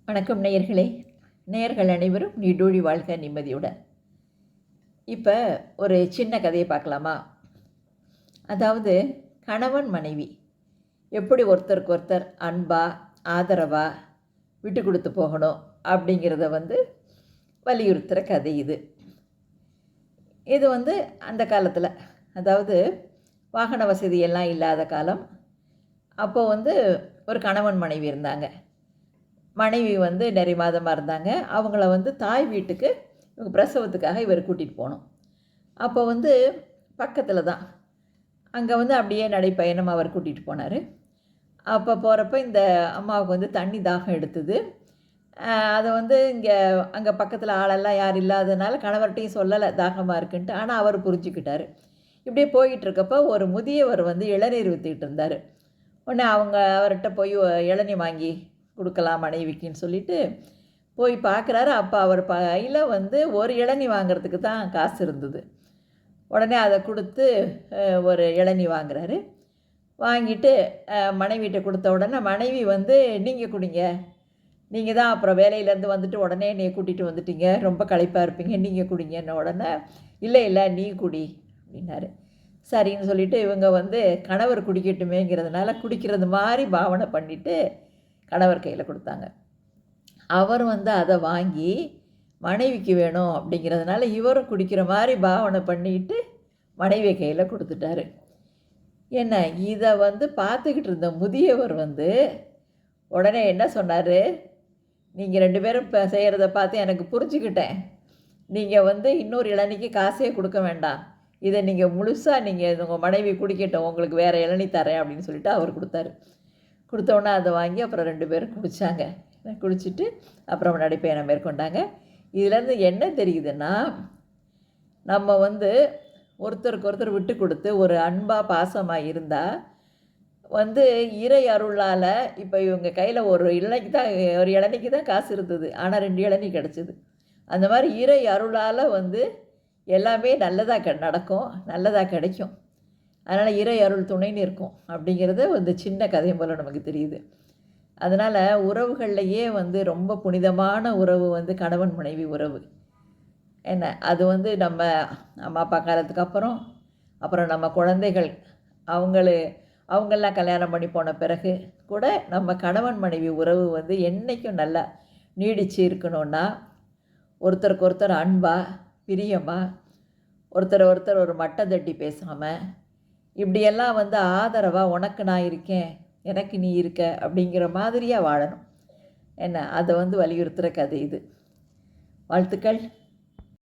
வணக்கம் நேயர்களே. நேயர்கள் அனைவரும் நீடூழி வாழ்க நிம்மதியுடன். இப்போ ஒரு சின்ன கதையை பார்க்கலாமா? அதாவது கணவன் மனைவி எப்படி ஒருத்தருக்கு ஒருத்தர் அன்பாக ஆதரவாக விட்டு கொடுத்து போகணும் அப்படிங்கிறத வலியுறுத்துகிற கதை இது. இது அந்த காலத்தில், அதாவது வாகன வசதியெல்லாம் இல்லாத காலம். அப்போது ஒரு கணவன் மனைவி இருந்தாங்க. மனைவி நிறைய மாதமாக இருந்தாங்க. அவங்கள தாய் வீட்டுக்கு இவங்க பிரசவத்துக்காக இவர் கூட்டிகிட்டு போகணும். அப்போ பக்கத்தில் தான். அங்கே அப்படியே நடைப்பயணம் அவர் கூட்டிகிட்டு போனார். அப்போ போகிறப்ப இந்த அம்மாவுக்கு தண்ணி தாகம் எடுத்தது. அதை இங்கே அங்கே பக்கத்தில் ஆளெல்லாம் யாரும் இல்லாததுனால கணவர்கிட்டையும் சொல்லலை தாகமாக இருக்குன்ட்டு. ஆனால் அவர் புரிஞ்சுக்கிட்டார். இப்படியே போய்கிட்டுருக்கப்போ ஒரு முதியவர் இளநீர் விற்றுக்கிட்டு இருந்தார். உடனே அவர்கிட்ட போய் இளநீர் வாங்கி கொடுக்கலாம் மனைவிக்குன்னு சொல்லிட்டு போய் பார்க்குறாரு. அப்போ அவர் கையில் ஒரு இளநீ வாங்கிறதுக்கு தான் காசு இருந்தது. உடனே அதை கொடுத்து ஒரு இளநீ வாங்குறாரு. வாங்கிட்டு மனைவிட்ட கொடுத்த உடனே மனைவி நீங்கள் குடிங்க, நீங்கள் தான் அப்புறம் வேலையிலேருந்து வந்துட்டு உடனே என்னை கூட்டிகிட்டு வந்துட்டீங்க, ரொம்ப களைப்பாக இருப்பீங்க, நீங்கள் குடிங்கன்ன உடனே இல்லை நீ குடி அப்படின்னாரு. சரின்னு சொல்லிவிட்டு இவங்க கணவர் குடிக்கட்டுமேங்கிறதுனால குடிக்கிறது மாதிரி பாவனை பண்ணிவிட்டு கணவர் கையில் கொடுத்தாங்க. அவர் அதை வாங்கி மனைவிக்கு வேணும் அப்படிங்கிறதுனால இவரும் குடிக்கிற மாதிரி பாவனை பண்ணிட்டு மனைவி கையில் கொடுத்துட்டாரு. என்ன இதை பார்த்துக்கிட்டு இருந்த முதியவர் உடனே என்ன சொன்னார், நீங்கள் ரெண்டு பேரும் இப்போ செய்கிறத பார்த்து எனக்கு புரிஞ்சுக்கிட்டேன். நீங்கள் இன்னொரு இளநிக்கு காசே கொடுக்க வேண்டாம், இதை நீங்கள் முழுசாக நீங்கள் உங்கள் மனைவி குடிக்கட்டும், உங்களுக்கு வேறு இளநீ தரேன் அப்படின்னு சொல்லிட்டு அவர் கொடுத்தாரு. கொடுத்தோன்னே அதை வாங்கி அப்புறம் ரெண்டு பேரும் குடித்தாங்க. குடிச்சிட்டு அப்புறம் நடைப்பயணம் மேற்கொண்டாங்க. இதுலேருந்து என்ன தெரியுதுன்னா, நம்ம ஒருத்தருக்கு ஒருத்தர் விட்டு கொடுத்து ஒரு அன்பாக பாசமாக இருந்தால் இறை அருளால் இப்போ இவங்க கையில் ஒரு இளநிக்கு தான் காசு இருந்தது, ஆனால் 2 இளநீ கிடச்சிது. அந்த மாதிரி இறை அருளால் எல்லாமே நல்லதாக நடக்கும், நல்லதாக கிடைக்கும். அதனால் இறை அருள் துணைன்னு இருக்கும் அப்படிங்கிறது சின்ன கதை போல் நமக்கு தெரியுது. அதனால் உறவுகள்லையே ரொம்ப புனிதமான உறவு கணவன் மனைவி உறவு. என்ன அது நம்ம அம்மா அப்பா காலத்துக்கு அப்புறம் நம்ம குழந்தைகள் அவங்கெல்லாம் கல்யாணம் பண்ணி போன பிறகு கூட நம்ம கணவன் மனைவி உறவு என்றைக்கும் நல்லா நீடிச்சு இருக்கணும்னா ஒருத்தருக்கு ஒருத்தர் அன்பாக பிரியமாக ஒருத்தர் ஒரு மட்டம் தட்டி பேசாமல் இப்படியெல்லாம் ஆதரவாக உனக்கு நான் இருக்கேன் எனக்கு நீ இருக்க அப்படிங்கிற மாதிரியாக வாழணும். என்ன அதை வலியுறுத்துகிற கதை இது. வாழ்த்துக்கள்.